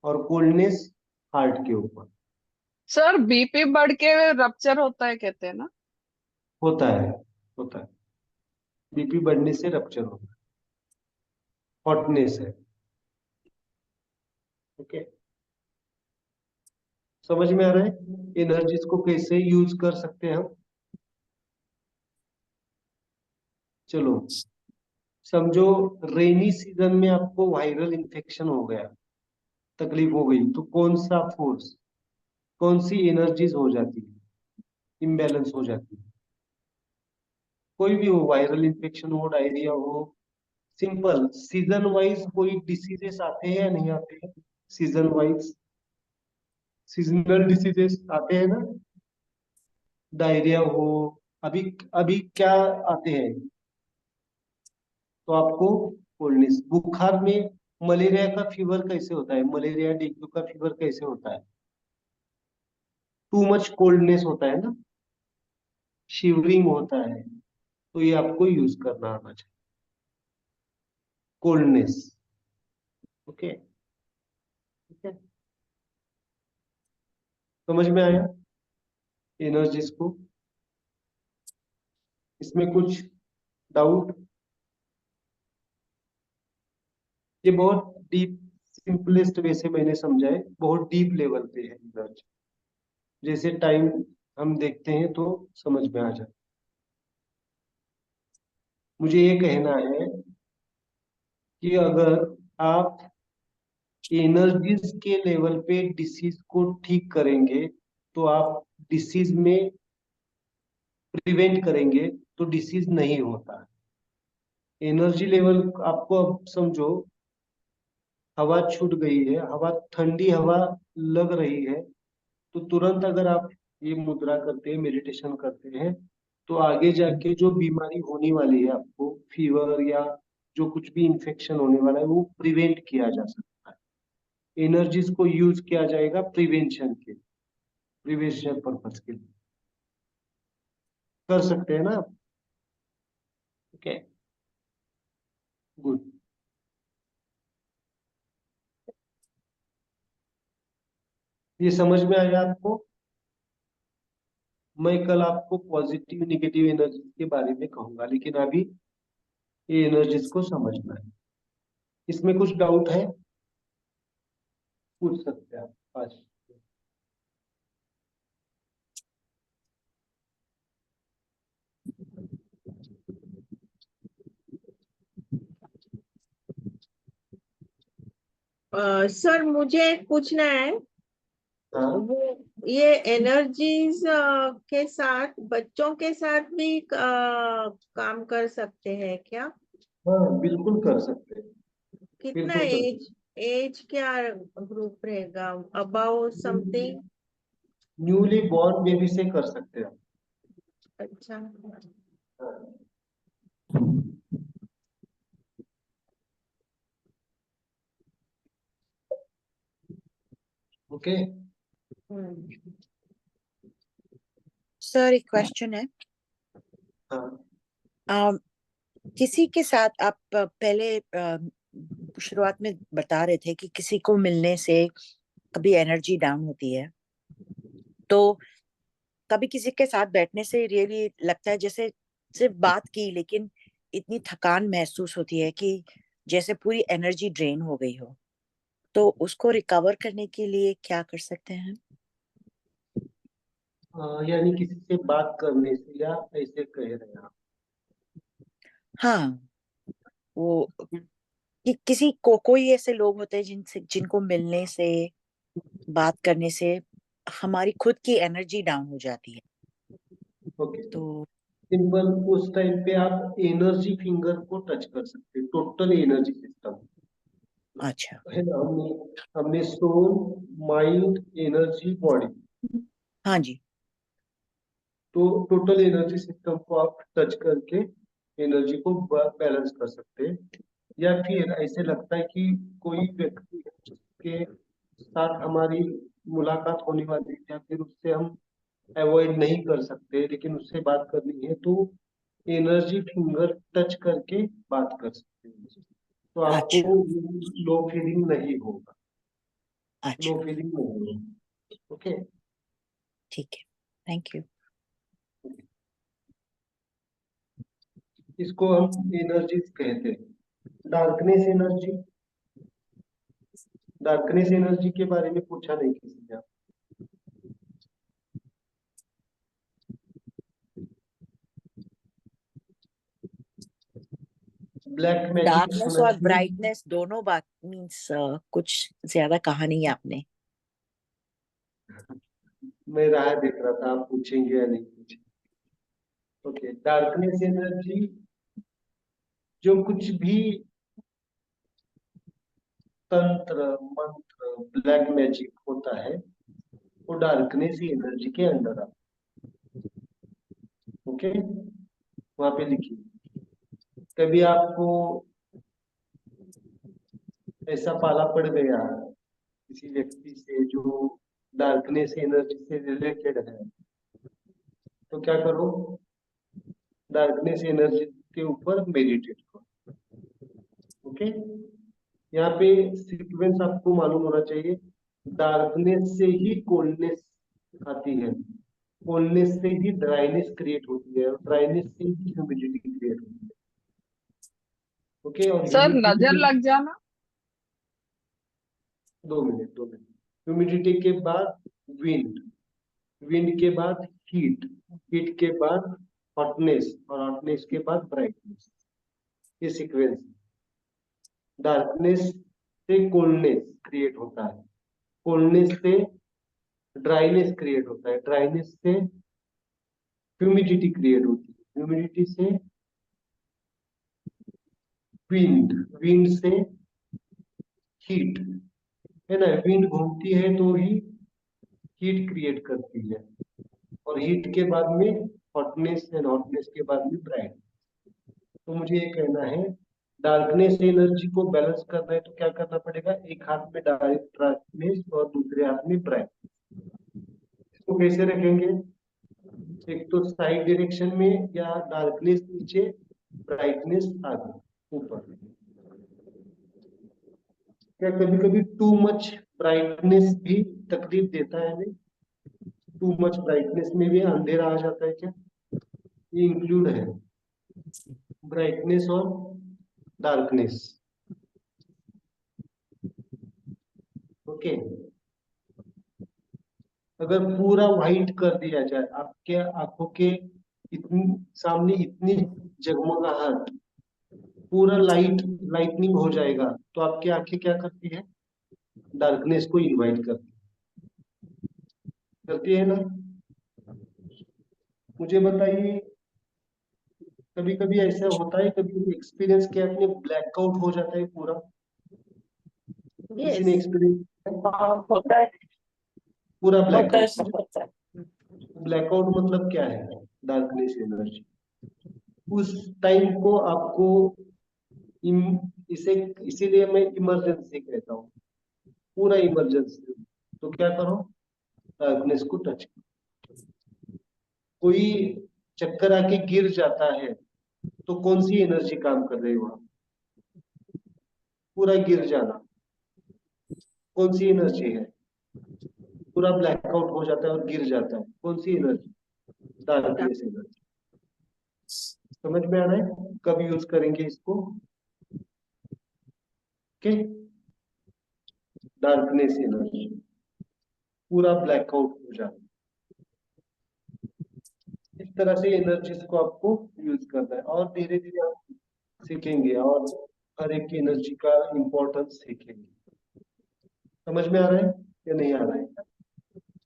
और कोल्डनेस हार्ट के ऊपर। सर बीपी बढ़ के रप्चर होता है कहते हैं ना। होता है, होता है, बीपी बढ़ने से रप्चर होता है, हॉटनेस है। ओके, समझ में आ रहा है एनर्जीज को कैसे यूज कर सकते हैं हम? चलो, समझो रेनी सीजन में आपको वायरल इन्फेक्शन हो गया, तकलीफ हो गई, तो कौन सा फोर्स, कौन सी एनर्जीज हो जाती है, इम्बैलेंस हो जाती है? कोई भी हो, वायरल इन्फेक्शन हो, डायरिया हो, सिंपल सीजन वाइज कोई डिसीजेस आते हैं या नहीं आते हैं? सीजन वाइज सीजनल डिसीजेस आते हैं ना, डायरिया हो, अभी अभी क्या आते हैं? तो आपको कोल्डनेस, बुखार में, मलेरिया का फीवर कैसे होता है, मलेरिया डेंगू का फीवर कैसे होता है? टू मच कोल्डनेस होता है ना, शिवरिंग होता है, तो ये आपको यूज करना आना चाहिए, कोल्डनेस। ओके, ठीक है, समझ में आया एनर्जीज को? इसमें कुछ डाउट? ये बहुत डीप, सिंपलेस्ट वे से मैंने समझाए, बहुत डीप लेवल पे है एनर्जी। जैसे टाइम हम देखते हैं तो समझ में आ जाए। मुझे ये कहना है कि अगर आप एनर्जीज के लेवल पे डिसीज को ठीक करेंगे, तो आप डिसीज में प्रिवेंट करेंगे, तो डिसीज नहीं होता है। एनर्जी लेवल आपको, अब समझो हवा छूट गई है, हवा, ठंडी हवा लग रही है, तो तुरंत अगर आप ये मुद्रा करते हैं, मेडिटेशन करते हैं, तो आगे जाके जो बीमारी होने वाली है आपको, फीवर या जो कुछ भी इंफेक्शन होने वाला है, वो प्रिवेंट किया जा सकता है। एनर्जीज को यूज किया जाएगा प्रिवेंशन के, प्रिवेंशन पर्पज के लिए कर सकते हैं ना आप? Okay, good. ये समझ में आया आपको? मैं कल आपको पॉजिटिव निगेटिव एनर्जी के बारे में कहूंगा, लेकिन अभी ये एनर्जीज को समझना है। इसमें कुछ डाउट है, पूछ सकते हैं आप आज। सर मुझे पूछना है, हाँ, वो ये एनर्जीज के साथ बच्चों के साथ भी काम कर सकते हैं क्या? हाँ, बिल्कुल कर सकते हैं, कितना बिल्कुल कर एज, एज क्या ग्रुप रहेगा, अबाउ सकते। समथिंग? न्यूली बॉर्न बेबी से कर सकते हैं। अच्छा, ओके। सर एक क्वेश्चन है। हाँ, अम, किसी के साथ आप पहले शुरुआत में बता रहे थे कि किसी को मिलने से कभी एनर्जी डाउन होती है, तो कभी किसी के साथ बैठने से रियली लगता है जैसे सिर्फ बात की लेकिन इतनी थकान महसूस होती है कि जैसे पूरी एनर्जी ड्रेन हो गई हो। तो उसको रिकवर करने के लिए क्या कर सकते हैं? यानी किसी से बात करने से, या ऐसे कह रहे हैं आप? हाँ, वो कि किसी को कोई ऐसे लोग होते हैं जिनको मिलने से, बात करने से हमारी खुद की एनर्जी डाउन हो जाती है। ओके, तो सिंपल। उस टाइम पे आप एनर्जी फिंगर को टच कर सकते हैं, टोटल एनर्जी सिस्टम अच्छा। है ना। हमने हमने सोल, माइंड, एनर्जी, बॉडी, हाँ जी। तो टोटल एनर्जी सिस्टम को आप टच करके एनर्जी को बैलेंस कर सकते हैं। या फिर ऐसे लगता है कि कोई व्यक्ति के साथ हमारी मुलाकात होने वाली है, या फिर उससे हम अवॉइड नहीं कर सकते लेकिन उससे बात करनी है, तो एनर्जी फिंगर टच करके बात कर सकते हैं। तो आपको अच्छा। लो फीलिंग नहीं होगा, लो अच्छा। फीलिंग नहीं होगा। ओके। ठीक है। Thank you. इसको हम एनर्जीज कहते हैं। डार्कनेस एनर्जी, डार्कनेस एनर्जी के बारे में पूछा नहीं किसी ने। ब्लैक मैजिक डार्कनेस सुना और है? ब्राइटनेस दोनों बात मीन्स कुछ ज्यादा कहा नहीं आपने। मैं राह देख रहा था आप पूछेंगे या नहीं पूछेंगे। ओके, डार्कनेस एनर्जी जो कुछ भी तंत्र, मंत्र, ब्लैक मैजिक होता है, वो डार्कनेस एनर्जी के अंडर आता है। ओके, वहां पे लिखिए। कभी आपको ऐसा पाला पड़ गया किसी व्यक्ति से जो डार्कनेस एनर्जी से रिलेटेड है, तो क्या करो, डार्कनेस एनर्जी के ऊपर मेडिटेट करो। ओके, यहाँ पे सीक्वेंस आपको मालूम होना चाहिए। डार्कनेस से ही कोल्डनेस आती है, कोल्डनेस से ही ड्राइनेस क्रिएट होती है, और ड्राइनेस से ही ह्यूमिडिटी क्रिएट होती है। ओके, और सर ह्यूमिडिटी नजर के लग जाना। 2 मिनट ह्यूमिडिटी के बाद विंड, विंड के बाद हीट, हीट के बाद हॉटनेस, और हॉटनेस के बाद ब्राइटनेस। ये सीक्वेंस। डार्कनेस से कोल्डनेस क्रिएट होता है, कोल्डनेस से ड्राइनेस क्रिएट होता है, ड्राइनेस से ह्यूमिडिटी क्रिएट होती है, ह्यूमिडिटी से विंड, विंड से हीट, है ना। विंड घूमती है तो ही हीट क्रिएट करती है, और हीट के बाद में हॉटनेस, एंड हॉटनेस के बाद में ब्राइट। तो मुझे ये कहना है, डार्कनेस एनर्जी को बैलेंस करना है तो क्या करना पड़ेगा, एक हाथ में डार्कनेस और दूसरे हाथ में ब्राइट। इसको कैसे रखेंगे, एक तो साइड डायरेक्शन में, या डार्कनेस नीचे, ब्राइटनेस आगे ऊपर। क्या कभी कभी टू मच ब्राइटनेस भी तकलीफ देता है हमें? टू मच ब्राइटनेस में भी अंधेरा आ जाता है क्या? ये इंक्लूड है, ब्राइटनेस और डार्कनेस। ओके, अगर पूरा व्हाइट कर दिया जाए, आपके आंखों के इतनी सामने इतनी जगमगाहट, पूरा लाइटनिंग हो जाएगा, तो आपकी आंखें क्या करती है, डार्कनेस को इनवाइट करती है ना। मुझे बताइए, कभी कभी ऐसा होता है, कभी एक्सपीरियंस किया आपने, ब्लैकआउट हो जाता है पूरा? किसी ने Yes. एक्सपीरियंस? होता है। पूरा होता है ब्लैकआउट। सर, होता है। ब्लैकआउट मतलब क्या है, डार्कनेस एनर्जी। उस टाइम को आपको इसे, इसीलिए मैं इमरजेंसी कहता हूँ, पूरा इमरजेंसी। तो क्या करो, डार्कनेस को टच करो। कोई चक्कर आके गिर जाता है, तो कौन सी एनर्जी काम कर रही है वहां? पूरा गिर जाना, कौन सी एनर्जी है? पूरा ब्लैकआउट हो जाता है और गिर जाता है, कौन सी एनर्जी? Darkness energy. समझ में आ रहा है कब यूज करेंगे इसको? ओके, डार्कनेस एनर्जी, पूरा ब्लैकआउट हो जाता है। इस तरह से एनर्जीज को आपको यूज करना है और धीरे धीरे आप सीखेंगे और हर एक एनर्जी का इम्पोर्टेंस सीखेंगे। समझ में आ रहा है या नहीं आ रहा है?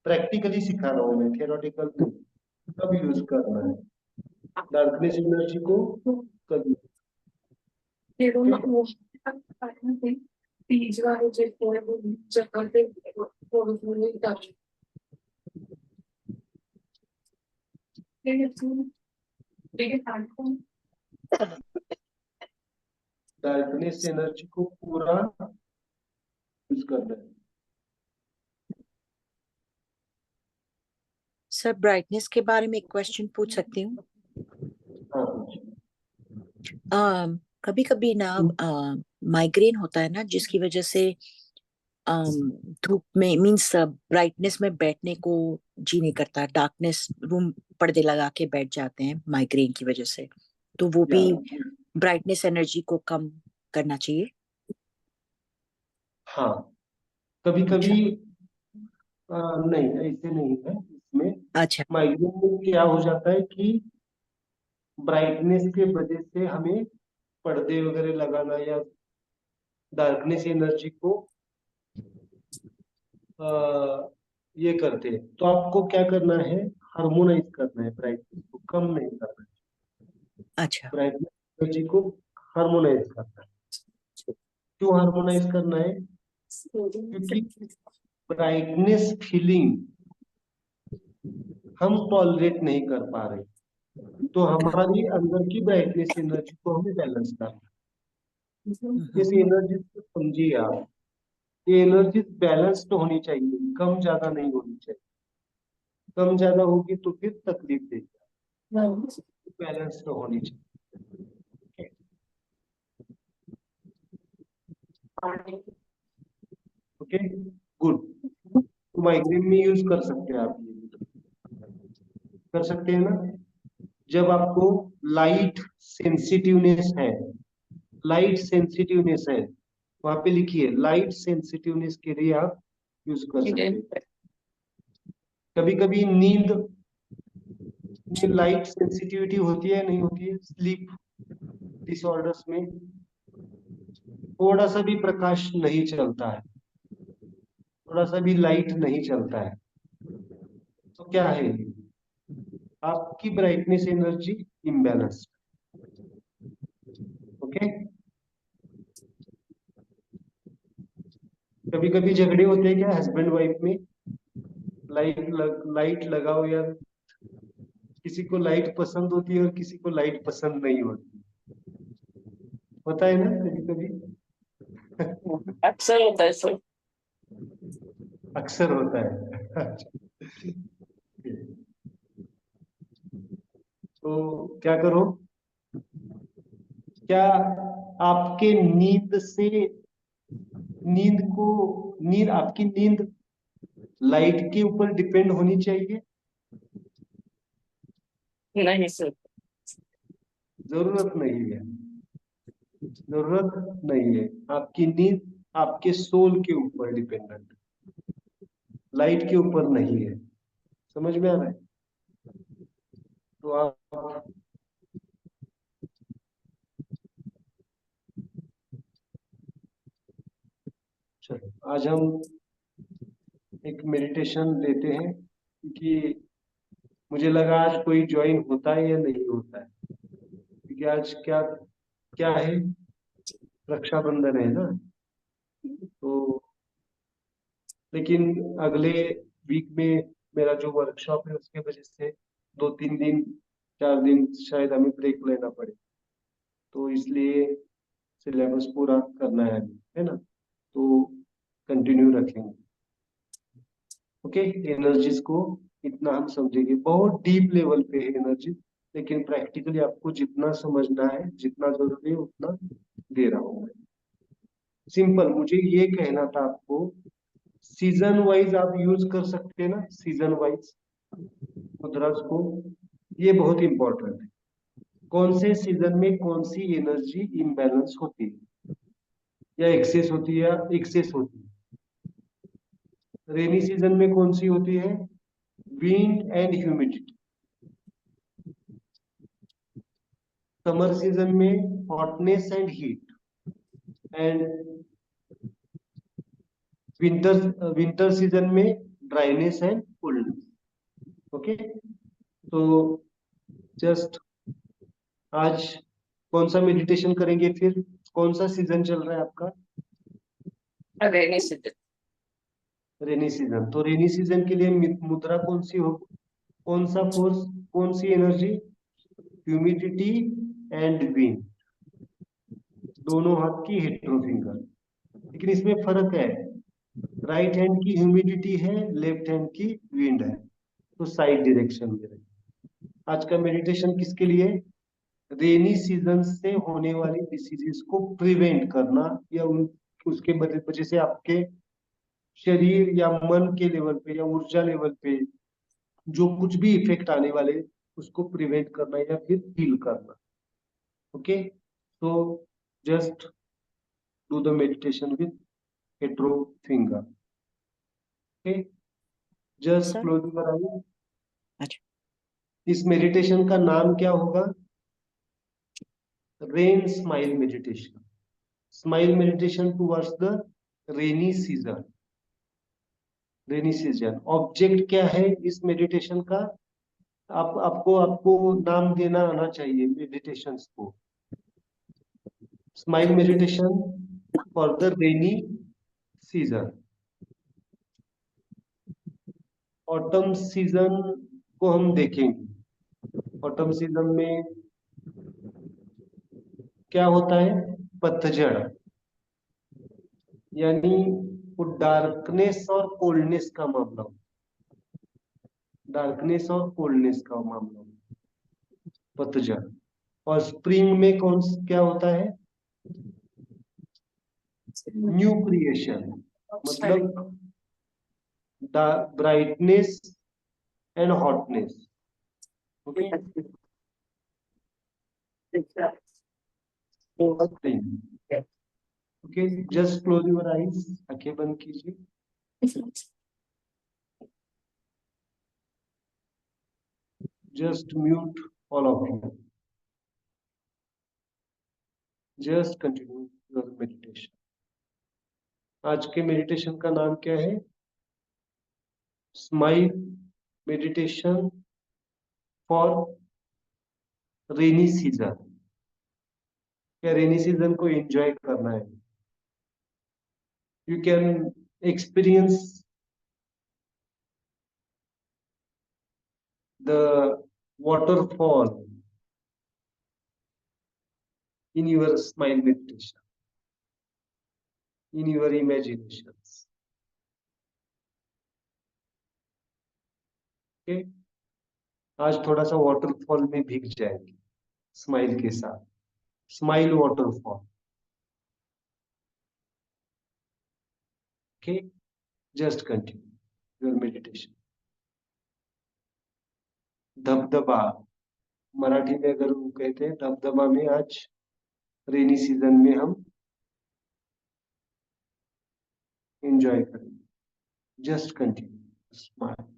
प्रैक्टिकली सिखा रहा हूँ मैं, थियोरेटिकल नहीं। कब यूज करना है डार्कनेस एनर्जी को? कब? डार्कनेस एनर्जी को पूरा यूज करना है। सर ब्राइटनेस के बारे में एक क्वेश्चन पूछ सकती हूँ? हाँ, कभी कभी ना माइग्रेन होता है ना, जिसकी वजह से धूप में मीन्स ब्राइटनेस में बैठने को जी नहीं करता, डार्कनेस रूम पर्दे लगा के बैठ जाते हैं माइग्रेन की वजह से, तो वो भी ब्राइटनेस एनर्जी को कम करना चाहिए? हाँ, कभी कभी नहीं, ऐसे नहीं है इसमें। अच्छा माइग्रेन में क्या हो जाता है कि ब्राइटनेस के वजह से हमें पर्दे वगैरह लगाना या डार्कनेस एनर्जी को ये करते हैं, तो आपको क्या करना है, हार्मोनाइज करना है, ब्राइटनेस को कम नहीं करना है, अच्छा ब्राइटनेस एनर्जी को हार्मोनाइज करना है। क्यों हार्मोनाइज करना है? क्योंकि ब्राइटनेस फीलिंग हम टॉलरेट नहीं कर पा रहे, तो हमारी अंदर की ब्राइटनेस एनर्जी को हमें बैलेंस करना है। इस एनर्जी को समझिए आप, ये एनर्जी बैलेंस तो होनी चाहिए, कम ज्यादा नहीं होनी चाहिए। कम ज्यादा होगी तो फिर तकलीफ देगी, बैलेंस तो होनी चाहिए। Okay, good. तो माइग्रेन में यूज कर सकते हैं आप, ये कर सकते हैं ना। जब आपको लाइट सेंसिटिवनेस है, लाइट सेंसिटिवनेस है, वहां पे लिखिए लाइट सेंसिटिवनेस के लिए आप यूज कर सकते हैं। कभी कभी नींद में लाइट सेंसिटिविटी होती है, नहीं होती है? स्लीप डिसऑर्डर्स में थोड़ा सा भी प्रकाश नहीं चलता है, थोड़ा सा भी लाइट नहीं चलता है, तो क्या है? आपकी ब्राइटनेस एनर्जी इम्बैलेंस। ओके, कभी कभी झगड़े होते हैं क्या हस्बैंड वाइफ में? लाइट लगाओ यार, किसी को लाइट पसंद होती है और किसी को लाइट पसंद नहीं होती, होता है ना कभी कभी? अक्सर होता है सर। अक्सर होता है। तो क्या करो, क्या आपके नींद आपकी नींद लाइट के ऊपर डिपेंड होनी चाहिए? नहीं सर। जरूरत नहीं है, जरूरत नहीं है। आपकी नींद आपके सोल के ऊपर डिपेंडेंट, लाइट के ऊपर नहीं है। समझ में आ रहा है? तो आप चलो, आज हम एक मेडिटेशन लेते हैं, क्योंकि मुझे लगा आज कोई ज्वाइन होता है या नहीं होता है, क्योंकि आज क्या क्या है, रक्षाबंधन है ना। तो लेकिन अगले वीक में मेरा जो वर्कशॉप है उसके वजह से 2-3 दिन 4 दिन शायद हमें ब्रेक लेना पड़े, तो इसलिए सिलेबस पूरा करना है ना, तो कंटिन्यू रखेंगे। ओके, एनर्जीज को इतना हम समझेंगे, बहुत डीप लेवल पे है एनर्जी, लेकिन प्रैक्टिकली आपको जितना समझना है, जितना जरूरी है उतना दे रहा हूँ मैं। सिंपल, मुझे ये कहना था आपको, सीजन वाइज आप यूज कर सकते हैं ना, सीजन वाइज मुद्रास को, ये बहुत इंपॉर्टेंट है। कौन से सीजन में कौन सी एनर्जी इम्बैलेंस होती है या एक्सेस होती है या एक्सेस होती है। रेनी सीजन में कौन सी होती है, wind and humidity. Summer season में hotness and heat, and winter season में ड्राइनेस एंड कोल्डनेस। ओके, तो जस्ट आज कौन सा मेडिटेशन करेंगे फिर? कौन सा सीजन चल रहा है आपका? रेनी सीजन। Rainy season. तो रेनी सीजन के लिए मुद्रा कौन सी हो, कौन सा फोर्स, कौन सी एनर्जी? ह्यूमिडिटी एंड विंड, दोनों हाथ की हेट्रो फिंगर। लेकिन इसमें फर्क है, राइट हैंड की ह्यूमिडिटी है, लेफ्ट हैंड की विंड है, तो साइड डायरेक्शन में रहे। आज का मेडिटेशन किसके लिए? रेनी सीजन से होने वाली डिसीजेस को प्रिवेंट करना, या उसके वजह से आपके शरीर या मन के लेवल पे या ऊर्जा लेवल पे जो कुछ भी इफेक्ट आने वाले, उसको प्रिवेंट करना या फिर हील करना। ओके, तो just do the meditation with hetero finger. Okay, just sir close your eye. अच्छा इस मेडिटेशन का नाम क्या होगा? Rain smile meditation. Smile meditation towards the rainy season. Rainy season object क्या है इस मेडिटेशन का? आपको नाम देना आना चाहिए मेडिटेशंस को। Smile meditation for the rainy season. Autumn season को हम देखेंगे। ऑटम सीजन में क्या होता है? पतझड़, यानी वो डार्कनेस और कोल्डनेस का मामला हो, डार्कनेस और कोल्डनेस का मामला हो, पतझड़। और स्प्रिंग में क्या होता है? न्यू क्रिएशन, मतलब brightness and hotness. Okay, spring. Okay, just close your eyes, आंखें बंद कीजिए। Just mute all of you, just continue your meditation. आज के मेडिटेशन का नाम क्या है? Smile meditation for rainy season. क्या रेनी सीजन को एंजॉय करना है? You can experience the waterfall in your smile meditation, in your imaginations. Okay? आज थोड़ा सा वाटरफॉल में भीग जाएंगे स्माइल के साथ। Smile waterfall. Okay, just continue your meditation. धबधबा, मराठी में अगर वो कहते हैं धबधबा में, आज रेनी सीजन में हम एंजॉय करेंगे। Just continue smile.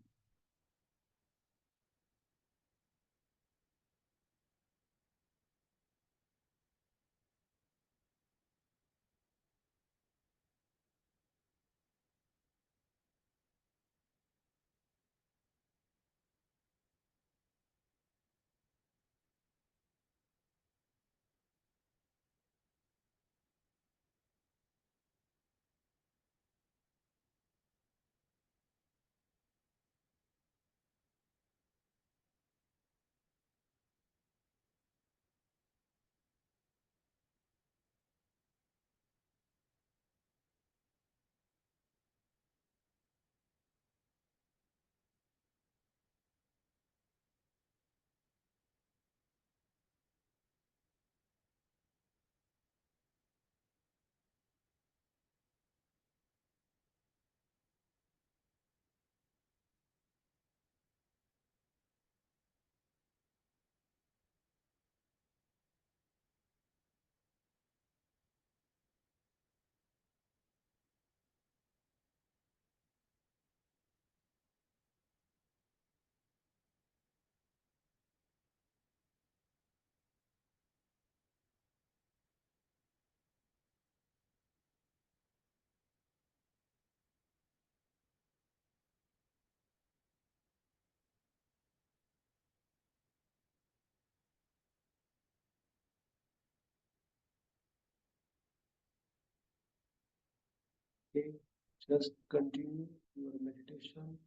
Okay, just continue your meditation.